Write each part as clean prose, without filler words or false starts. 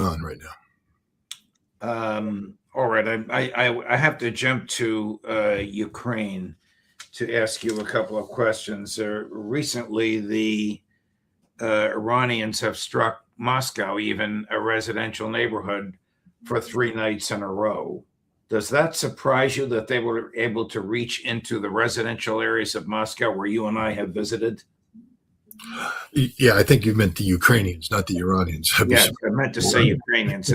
on right All right, I have to jump to Ukraine to ask you a couple of questions. Recently, the Iranians have struck Moscow, even a residential neighborhood, for 3 nights in a row. Does that surprise you that they were able to reach into the residential areas of Moscow where you and I have visited? now. Yeah, I think you meant the Ukrainians, not the Iranians. Yes, I meant to say Ukrainians.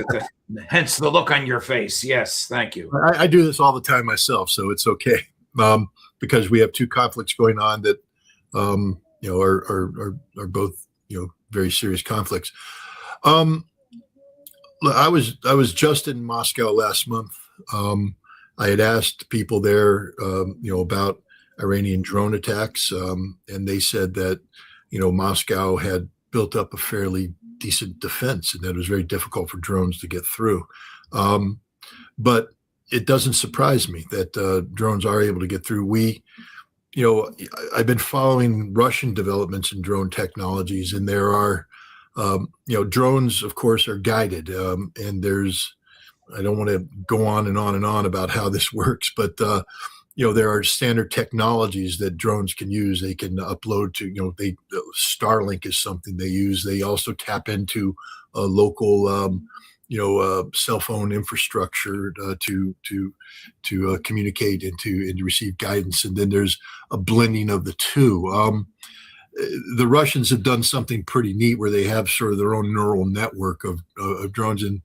Hence the look on your face. Yes, thank you. I do this all the time myself, so it's okay. Because we have two conflicts going on that are both very serious conflicts. I was just in Moscow last month. I had asked people there, about Iranian drone attacks, and they said that Moscow had built up a fairly decent defense, and that it was very difficult for drones to get through. But it doesn't surprise me that drones are able to get through. I've been following Russian developments in drone technologies, and there are, drones, of course, are guided. And I don't want to go on and on and on about how this works, but there are standard technologies that drones can use. They can upload to, Starlink is something they use. They also tap into local, cell phone infrastructure to communicate and to receive guidance. And then there's a blending of the two. The Russians have done something pretty neat where they have sort of their own neural network of drones, and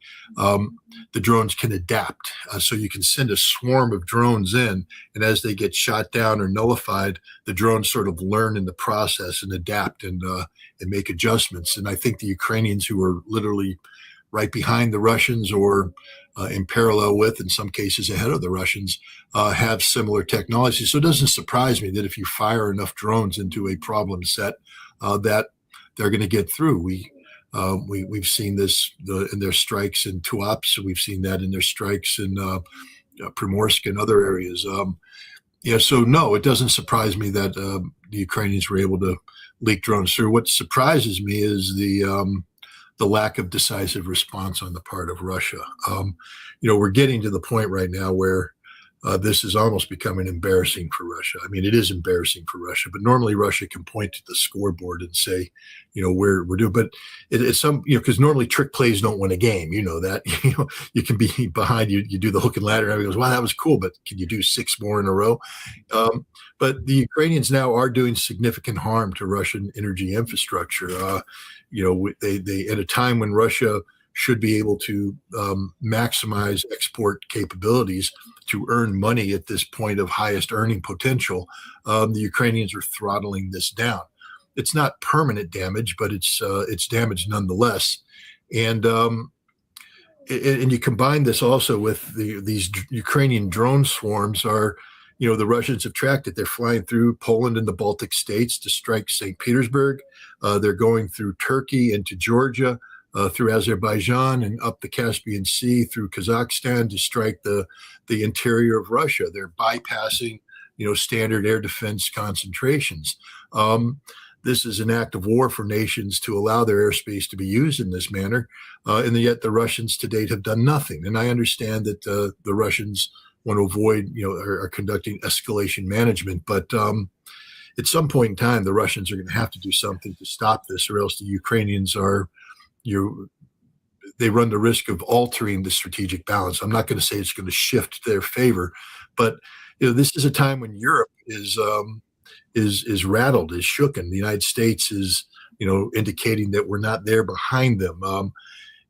the drones can adapt. So you can send a swarm of drones in, and as they get shot down or nullified, the drones sort of learn in the process and adapt and make adjustments. And I think the Ukrainians, who are literally right behind the Russians or in parallel with, in some cases ahead of the Russians, have similar technology. So it doesn't surprise me that if you fire enough drones into a problem set, that they're going to get through. We've seen this in their strikes in Tuapse. We've seen that in their strikes in Primorsk and other areas. So no, it doesn't surprise me that the Ukrainians were able to leak drones through. What surprises me is the lack of decisive response on the part of Russia. We're getting to the point right now where this is almost becoming embarrassing for Russia. I mean, it is embarrassing for Russia, but normally Russia can point to the scoreboard and say, we're doing, but it's because normally trick plays don't win a game. That, you can be behind, you do the hook and ladder, and everybody goes, wow, that was cool, but can you do 6 more in a row? But the Ukrainians now are doing significant harm to Russian energy infrastructure. They at a time when Russia should be able to maximize export capabilities to earn money at this point of highest earning potential, the Ukrainians are throttling this down. It's not permanent damage, but it's damage nonetheless. And you combine this also with these Ukrainian drone swarms are, the Russians have tracked it. They're flying through Poland and the Baltic states to strike St. Petersburg. They're going through Turkey into Georgia, through Azerbaijan and up the Caspian Sea through Kazakhstan to strike the interior of Russia. They're bypassing, standard air defense concentrations. This is an act of war for nations to allow their airspace to be used in this manner, and yet the Russians to date have done nothing. And I understand that the Russians want to avoid, are conducting escalation management, but at some point in time, the Russians are going to have to do something to stop this, or else the Ukrainians they run the risk of altering the strategic balance. I'm not going to say it's going to shift their favor, but this is a time when Europe is rattled, is shooken. The United States is indicating that we're not there behind them.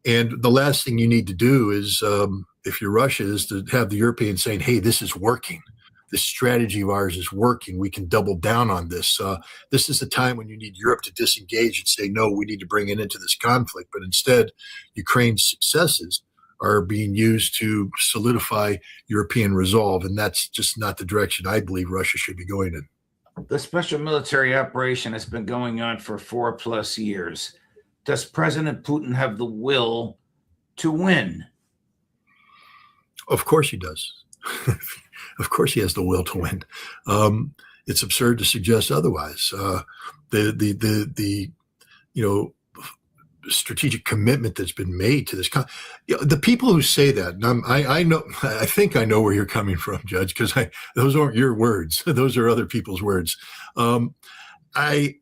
And the last thing you need to do is, if you're Russia, is to have the Europeans saying, hey, this is working. This strategy of ours is working. We can double down on this. This is the time when you need Europe to disengage and say, no, we need to bring it into this conflict. But instead, Ukraine's successes are being used to solidify European resolve. And that's just not the direction I believe Russia should be going in. The special military operation has been going on for 4+ years. Does President Putin have the will to win? Of course he does. Of course he has the will to win. It's absurd to suggest otherwise. strategic commitment that's been made to this. The people who say that, and I know, I think I know where you're coming from, Judge, because those aren't your words; those are other people's words. I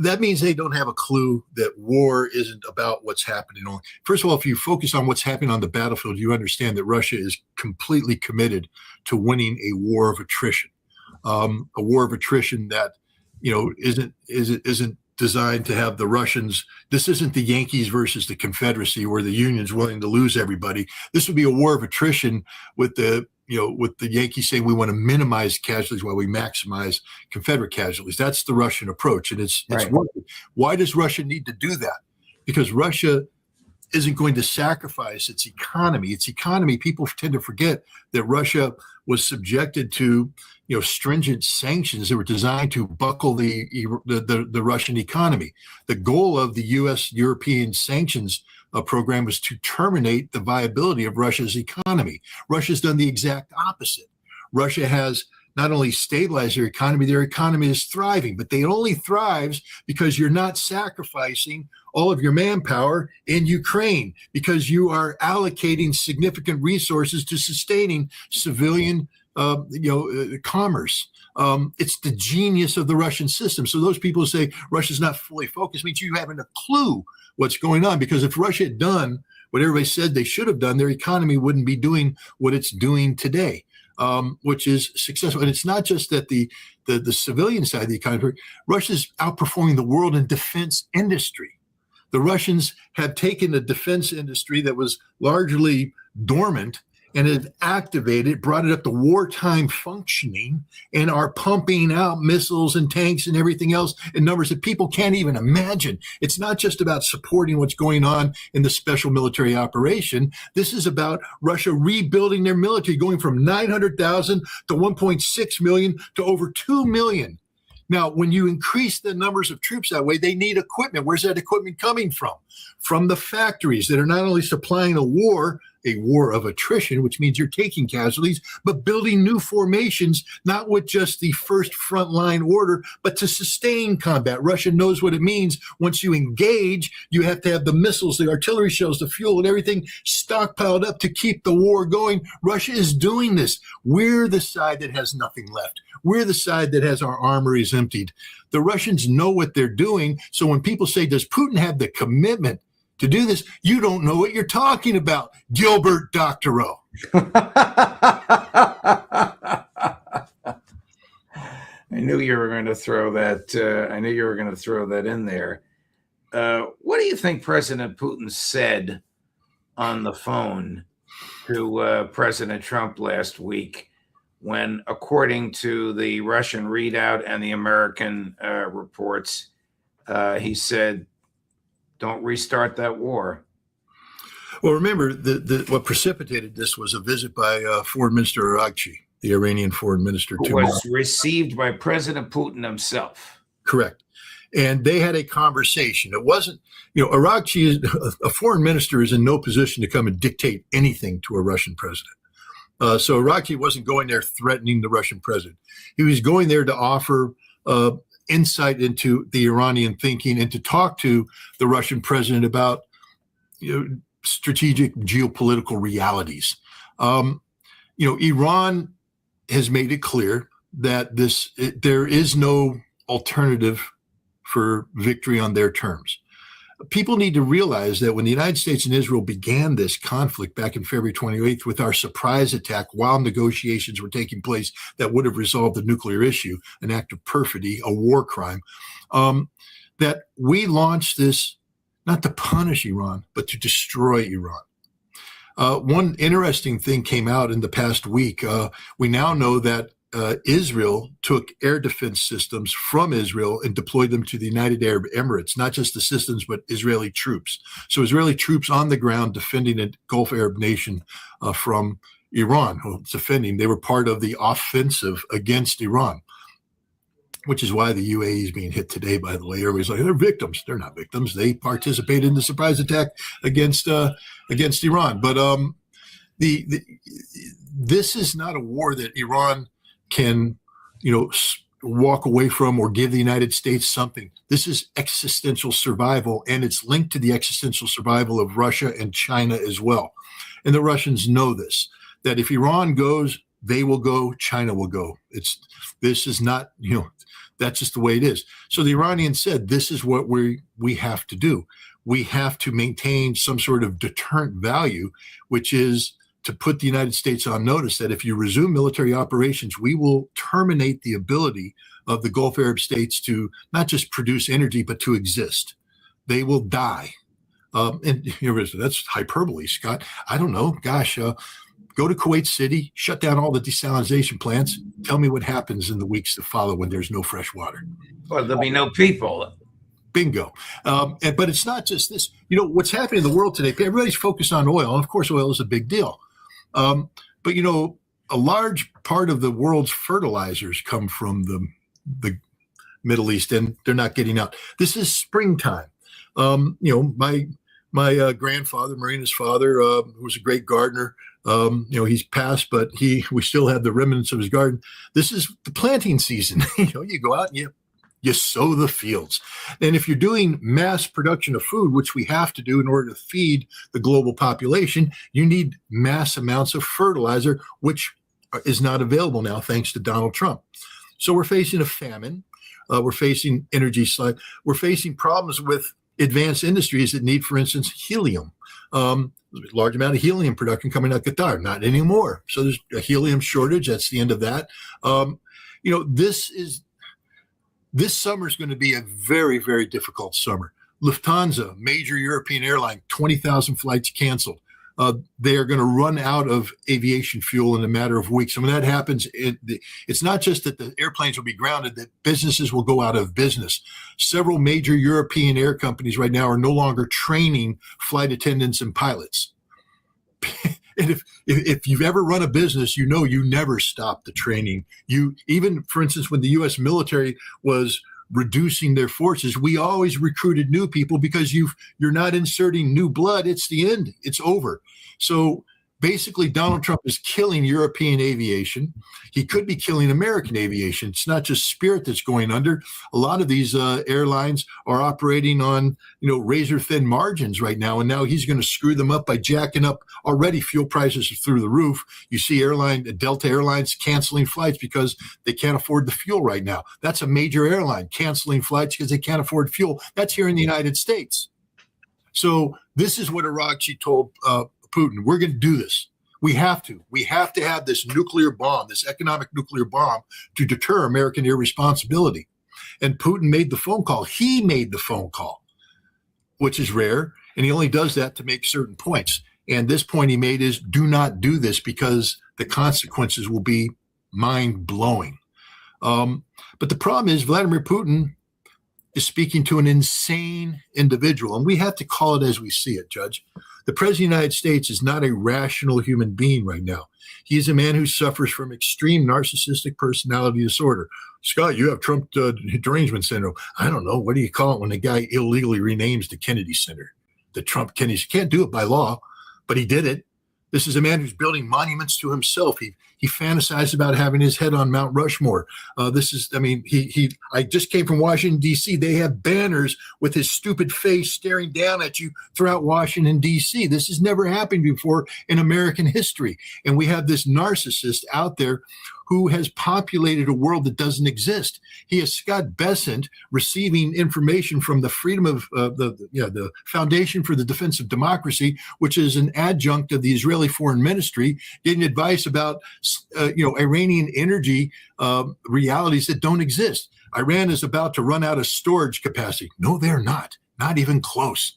that means they don't have a clue that war isn't about what's happening. First of all, if you focus on what's happening on the battlefield, you understand that Russia is completely committed to winning a war of attrition, a war of attrition that isn't designed to have the Russians. This isn't the Yankees versus the Confederacy where the Union's willing to lose everybody. This would be a war of attrition with the Yankees saying we want to minimize casualties while we maximize Confederate casualties. That's the Russian approach, and it's Right. working. Why does Russia need to do that? Because Russia isn't going to sacrifice its economy. Its economy, people tend to forget that Russia was subjected to stringent sanctions that were designed to buckle the Russian economy. The goal of the U.S.-European sanctions program was to terminate the viability of Russia's economy. Russia's done the exact opposite. Russia has not only stabilized their economy is thriving, but it only thrives because you're not sacrificing all of your manpower in Ukraine, because you are allocating significant resources to sustaining civilian commerce. It's the genius of the Russian system. So those people who say Russia's not fully focused means you haven't a clue what's going on, because if Russia had done what everybody said they should have done, their economy wouldn't be doing what it's doing today, which is successful. And it's not just that the civilian side of the economy, Russia's outperforming the world in defense industry. The Russians have taken a defense industry that was largely dormant and have activated, brought it up to wartime functioning, and are pumping out missiles and tanks and everything else in numbers that people can't even imagine. It's not just about supporting what's going on in the special military operation. This is about Russia rebuilding their military, going from 900,000 to 1.6 million to over 2 million. Now, when you increase the numbers of troops that way, they need equipment. Where's that equipment coming from? From the factories that are not only supplying a war of attrition, which means you're taking casualties, but building new formations, not with just the first frontline order, but to sustain combat. Russia knows what it means. Once you engage, you have to have the missiles, the artillery shells, the fuel, and everything stockpiled up to keep the war going. Russia is doing this. We're the side that has nothing left. We're the side that has our armories emptied. The Russians know what they're doing. So when people say, does Putin have the commitment to do this? You don't know what you're talking about, Gilbert Doctorow. I knew you were going to throw that. I knew you were going to throw that in there. What do you think President Putin said on the phone to President Trump last week, when, according to the Russian readout and the American reports, he said, "Don't restart that war"? Well, remember, what precipitated this was a visit by Foreign Minister Araghchi, the Iranian foreign minister. Who was received by President Putin himself. Correct. And they had a conversation. It wasn't, Araghchi, a foreign minister, is in no position to come and dictate anything to a Russian president. So Araghchi wasn't going there threatening the Russian president. He was going there to offer insight into the Iranian thinking and to talk to the Russian president about strategic geopolitical realities. Iran has made it clear that there is no alternative for victory on their terms. People need to realize that when the United States and Israel began this conflict back in February 28th with our surprise attack while negotiations were taking place that would have resolved the nuclear issue, an act of perfidy, a war crime, that we launched this not to punish Iran, but to destroy Iran. One interesting thing came out in the past week. We now know that Israel took air defense systems from Israel and deployed them to the United Arab Emirates, not just the systems, but Israeli troops. So Israeli troops on the ground defending a Gulf Arab nation from Iran. Well, defending, they were part of the offensive against Iran, which is why the UAE is being hit today, by the way. Everybody's like, they're victims. They're not victims. They participated in the surprise attack against Iran. But this is not a war that Iran can, walk away from or give the United States something. This is existential survival, and it's linked to the existential survival of Russia and China as well. And the Russians know this, that if Iran goes, they will go, China will go. This is not, that's just the way it is. So the Iranians said, this is what we have to do. We have to maintain some sort of deterrent value, which is to put the United States on notice that if you resume military operations, we will terminate the ability of the Gulf Arab states to not just produce energy, but to exist. They will die. And that's hyperbole, Scott. I don't know. Gosh, go to Kuwait City, shut down all the desalination plants. Tell me what happens in the weeks that follow when there's no fresh water. Well, there'll be no people. Bingo. But it's not just this. What's happening in the world today, everybody's focused on oil. And of course, oil is a big deal. But, a large part of the world's fertilizers come from the Middle East, and they're not getting out. This is springtime. My grandfather, Marina's father, who was a great gardener, he's passed, but we still have the remnants of his garden. This is the planting season. You go out and you sow the fields. And if you're doing mass production of food, which we have to do in order to feed the global population, you need mass amounts of fertilizer, which is not available now thanks to Donald Trump. So we're facing a famine. We're facing energy slide. We're facing problems with advanced industries that need, for instance, helium. Large amount of helium production coming out of Qatar, not anymore. So there's a helium shortage. That's the end of that. This summer is going to be a very, very difficult summer. Lufthansa, major European airline, 20,000 flights canceled. They are going to run out of aviation fuel in a matter of weeks. And when that happens, it's not just that the airplanes will be grounded, that businesses will go out of business. Several major European air companies right now are no longer training flight attendants and pilots. And if you've ever run a business, you never stop the training. Even, for instance, when the U.S. military was reducing their forces, we always recruited new people because you're not inserting new blood. It's the end. It's over. So basically, Donald Trump is killing European aviation. He could be killing American aviation. It's not just Spirit that's going under. A lot of these airlines are operating on, razor thin margins right now. And now he's going to screw them up by jacking up already fuel prices through the roof. You see Delta Airlines canceling flights because they can't afford the fuel right now. That's a major airline canceling flights because they can't afford fuel. That's here in the United States. So this is what Aragchi told Putin. We're going to do this. We have to. We have to have this nuclear bomb, this economic nuclear bomb, to deter American irresponsibility. And Putin made the phone call. He made the phone call, which is rare. And he only does that to make certain points. And this point he made is, do not do this because the consequences will be mind-blowing. But the problem is Vladimir Putin is speaking to an insane individual. And we have to call it as we see it, Judge. The President of the United States is not a rational human being right now. He is a man who suffers from extreme narcissistic personality disorder. Scott, you have Trump derangement syndrome. I don't know. What do you call it when a guy illegally renames the Kennedy Center? The Trump Kennedy. You can't do it by law, but he did it. This is a man who's building monuments to himself. He fantasized about having his head on Mount Rushmore. I just came from Washington, D.C. They have banners with his stupid face staring down at you throughout Washington, D.C. This has never happened before in American history. And we have this narcissist out there who has populated a world that doesn't exist. He is Scott Bessent receiving information from the Freedom of the Foundation for the Defense of Democracy, which is an adjunct of the Israeli Foreign Ministry, getting advice about Iranian energy realities that don't exist. Iran is about to run out of storage capacity. No, they're not. Not even close.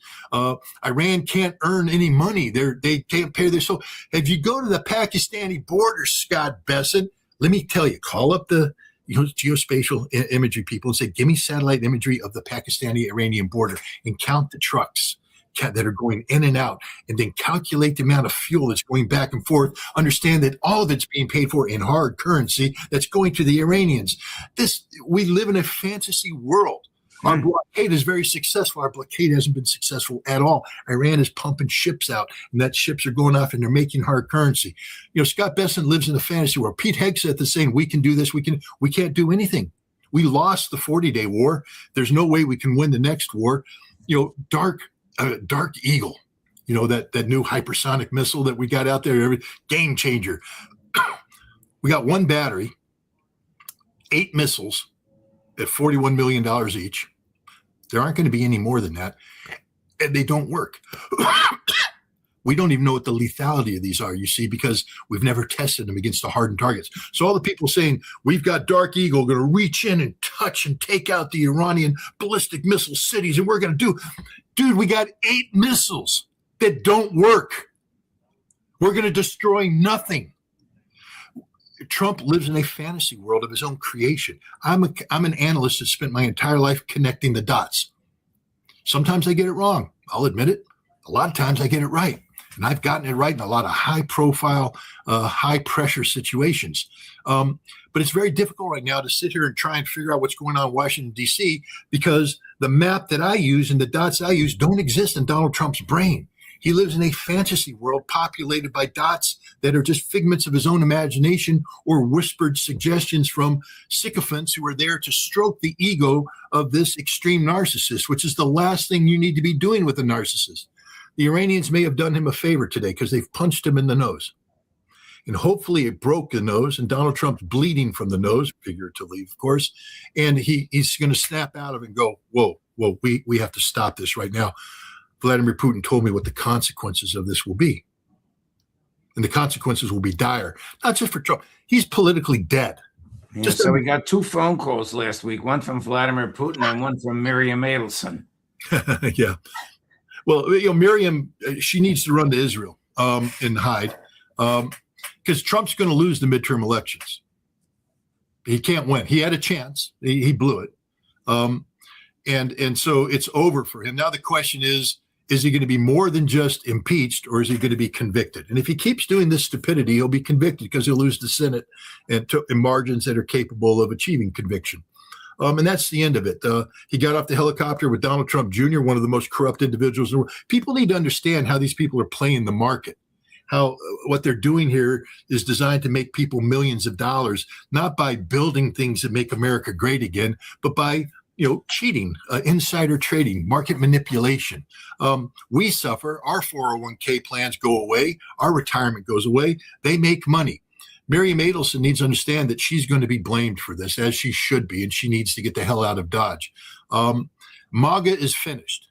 Iran can't earn any money. They can't pay their soul. If you go to the Pakistani border, Scott Bessent, let me tell you, call up the geospatial imagery people and say, give me satellite imagery of the Pakistani-Iranian border and count the trucks that are going in and out, and then calculate the amount of fuel that's going back and forth. Understand that all of it's being paid for in hard currency that's going to the Iranians. We live in a fantasy world. Our blockade is very successful. Our blockade hasn't been successful at all. Iran is pumping ships out, and that ships are going off, and they're making hard currency. Scott Bessent lives in a fantasy world. Pete Hegseth is saying, we can do this. We can't do anything. We lost the 40-day war. There's no way we can win the next war. Dark Eagle, that new hypersonic missile that we got out there, game changer. We got one battery, 8 missiles at $41 million each. There aren't going to be any more than that. And they don't work. We don't even know what the lethality of these are, you see, because we've never tested them against the hardened targets. So all the people saying, we've got Dark Eagle going to reach in and touch and take out the Iranian ballistic missile cities, and we're going to dude, we got 8 missiles that don't work. We're going to destroy nothing. Trump lives in a fantasy world of his own creation. I'm an analyst that spent my entire life connecting the dots. Sometimes I get it wrong. I'll admit it. A lot of times I get it right. And I've gotten it right in a lot of high-profile, high-pressure situations. But it's very difficult right now to sit here and try and figure out what's going on in Washington, D.C., because the map that I use and the dots I use don't exist in Donald Trump's brain. He lives in a fantasy world populated by dots that are just figments of his own imagination or whispered suggestions from sycophants who are there to stroke the ego of this extreme narcissist, which is the last thing you need to be doing with a narcissist. The Iranians may have done him a favor today because they've punched him in the nose. And hopefully it broke the nose, and Donald Trump's bleeding from the nose, figuratively, of course. And he's going to snap out of it and go, whoa, we have to stop this right now. Vladimir Putin told me what the consequences of this will be. And the consequences will be dire, not just for Trump. He's politically dead. Yeah, so we got 2 phone calls last week, one from Vladimir Putin and one from Miriam Adelson. Yeah. Well, Miriam, she needs to run to Israel and hide because Trump's going to lose the midterm elections. He can't win. He had a chance. He blew it. And so it's over for him. Now the question is he going to be more than just impeached, or is he going to be convicted? And if he keeps doing this stupidity, he'll be convicted because he'll lose the Senate and in margins that are capable of achieving conviction. And that's the end of it. He got off the helicopter with Donald Trump Jr., one of the most corrupt individuals in the world. People need to understand how these people are playing the market, how what they're doing here is designed to make people millions of dollars, not by building things that make America great again, but by cheating, insider trading, market manipulation. We suffer. Our 401k plans go away. Our retirement goes away. They make money. Miriam Adelson needs to understand that she's going to be blamed for this, as she should be, and she needs to get the hell out of Dodge. MAGA is finished.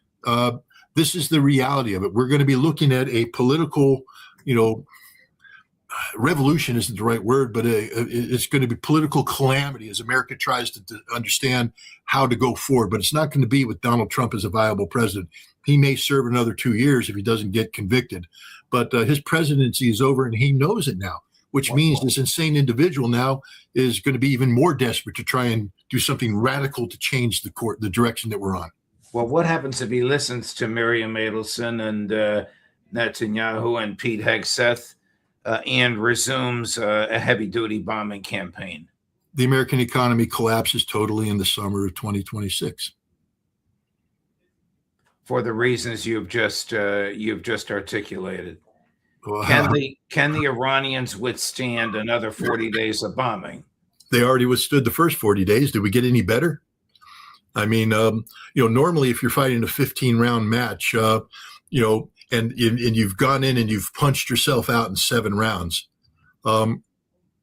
This is the reality of it. We're going to be looking at a political, revolution isn't the right word, but it's going to be political calamity as America tries to understand how to go forward. But it's not going to be with Donald Trump as a viable president. He may serve another 2 years if he doesn't get convicted, but his presidency is over, and he knows it now, which means this insane individual now is going to be even more desperate to try and do something radical to change the direction that we're on. Well, what happens if he listens to Miriam Adelson and Netanyahu and Pete Hegseth and resumes a heavy-duty bombing campaign? The American economy collapses totally in the summer of 2026. For the reasons you've just articulated. Can the Iranians withstand another 40 days of bombing? They already withstood the first 40 days. Did we get any better? I mean, normally if you're fighting a 15-round match, and you've gone in and you've punched yourself out in 7 rounds, do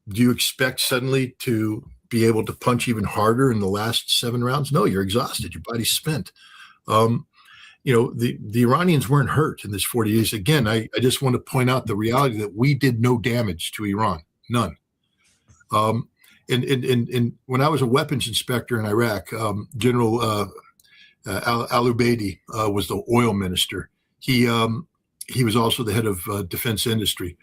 you expect suddenly to be able to punch even harder in the last 7 rounds? No, you're exhausted. Your body's spent. The Iranians weren't hurt in this 40 days. Again, I just want to point out the reality that we did no damage to Iran, none. And when I was a weapons inspector in Iraq, General Al-Ubaidi was the oil minister. He was also the head of defense industry.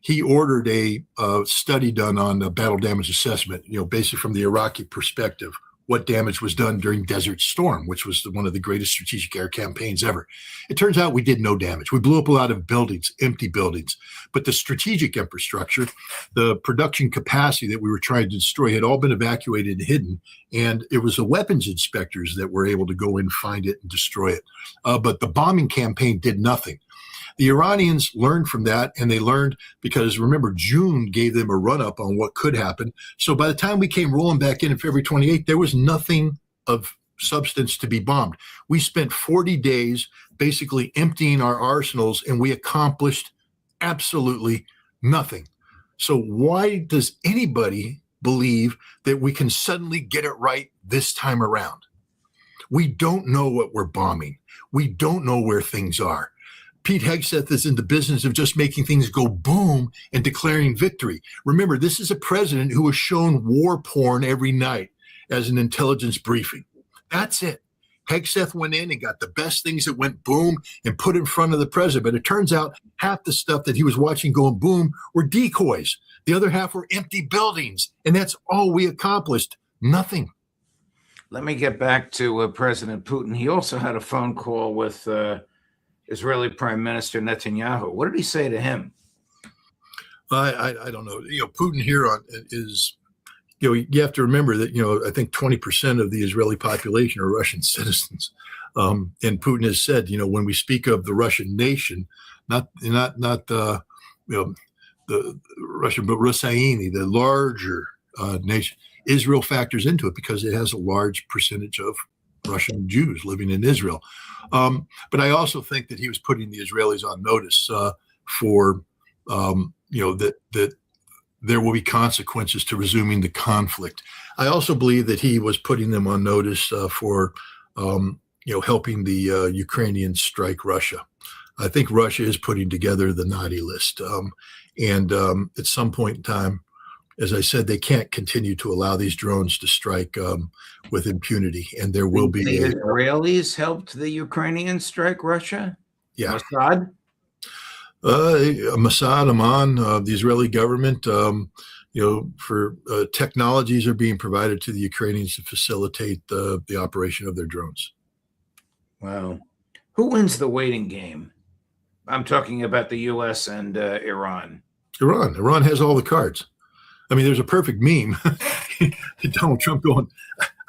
He ordered a study done on battle damage assessment, basically from the Iraqi perspective, what damage was done during Desert Storm, which was one of the greatest strategic air campaigns ever. It turns out we did no damage. We blew up a lot of buildings, empty buildings, but the strategic infrastructure, the production capacity that we were trying to destroy had all been evacuated and hidden. And it was the weapons inspectors that were able to go in, find it, and destroy it. But the bombing campaign did nothing. The Iranians learned from that, and they learned because, remember, June gave them a run-up on what could happen. So by the time we came rolling back in February 28th, there was nothing of substance to be bombed. We spent 40 days basically emptying our arsenals, and we accomplished absolutely nothing. So why does anybody believe that we can suddenly get it right this time around? We don't know what we're bombing. We don't know where things are. Pete Hegseth is in the business of just making things go boom and declaring victory. Remember, this is a president who was shown war porn every night as an intelligence briefing. That's it. Hegseth went in and got the best things that went boom and put in front of the president. But it turns out half the stuff that he was watching going boom were decoys. The other half were empty buildings. And that's all we accomplished. Nothing. Let me get back to President Putin. He also had a phone call with Israeli Prime Minister Netanyahu. What did he say to him? I don't know. Putin here is, you have to remember that, I think 20% of the Israeli population are Russian citizens. And Putin has said, when we speak of the Russian nation, not the Russian, but Russaini, the larger nation, Israel factors into it because it has a large percentage of Russian Jews living in Israel. But I also think that he was putting the Israelis on notice for, that there will be consequences to resuming the conflict. I also believe that he was putting them on notice for, helping the Ukrainians strike Russia. I think Russia is putting together the naughty list. And at some point in time, as I said, they can't continue to allow these drones to strike with impunity. And there will be the Israelis helped the Ukrainians strike Russia? Yeah. Mossad? Mossad, Amman, the Israeli government, for technologies are being provided to the Ukrainians to facilitate the operation of their drones. Wow. Who wins the waiting game? I'm talking about the U.S. and Iran. Iran has all the cards. I mean, there's a perfect meme. Donald Trump going,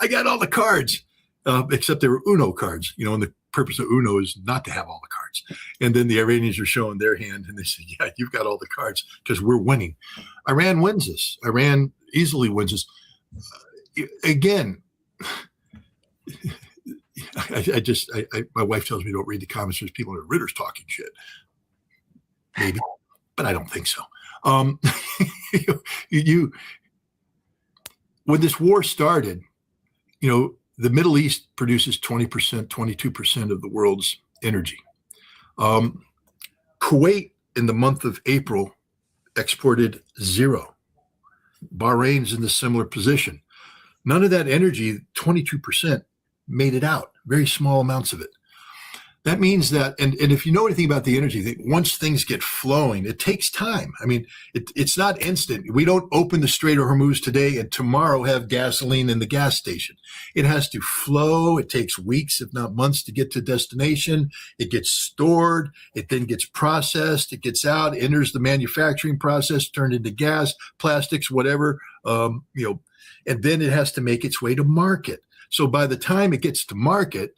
I got all the cards, except they were Uno cards, and the purpose of Uno is not to have all the cards. And then the Iranians are showing their hand and they say, yeah, you've got all the cards because we're winning. Iran wins this. Iran easily wins this. Again, my wife tells me don't read the comments. There's people at Ritter's talking shit. Maybe, but I don't think so. When this war started, the Middle East produces 20%, 22% of the world's energy. Kuwait in the month of April exported 0. Bahrain's in a similar position. None of that energy, 22%, made it out. Very small amounts of it. That means that, and if you know anything about the energy thing, once things get flowing, it takes time. I mean, it's not instant. We don't open the Strait of Hormuz today and tomorrow have gasoline in the gas station. It has to flow. It takes weeks, if not months, to get to destination. It gets stored. It then gets processed. It gets out, enters the manufacturing process, turned into gas, plastics, whatever, and then it has to make its way to market. So by the time it gets to market,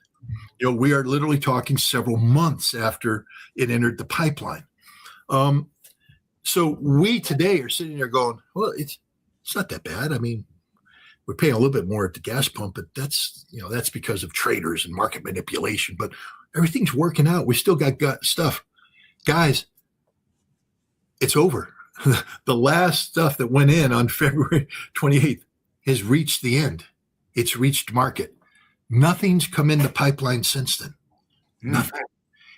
we are literally talking several months after it entered the pipeline. So we today are sitting there going, well, it's not that bad. I mean, we're paying a little bit more at the gas pump, but that's because of traders and market manipulation. But everything's working out. We still got stuff. Guys, it's over. The last stuff that went in on February 28th has reached the end. It's reached market. Nothing's come in the pipeline since then. Nothing.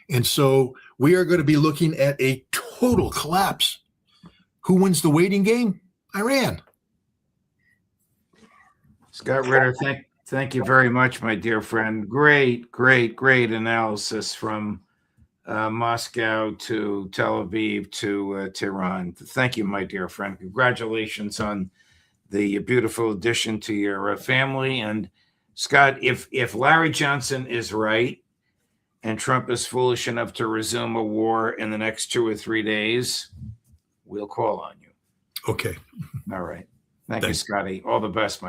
And so we are going to be looking at a total collapse. Who wins the waiting game? Iran. Scott Ritter, thank you very much, my dear friend. Great analysis from Moscow to Tel Aviv to Tehran. Thank you, my dear friend. Congratulations on the beautiful addition to your family. And Scott, if Larry Johnson is right and Trump is foolish enough to resume a war in the next 2 or 3 days, we'll call on you. Okay. All right. Thank you, Scotty. All the best, my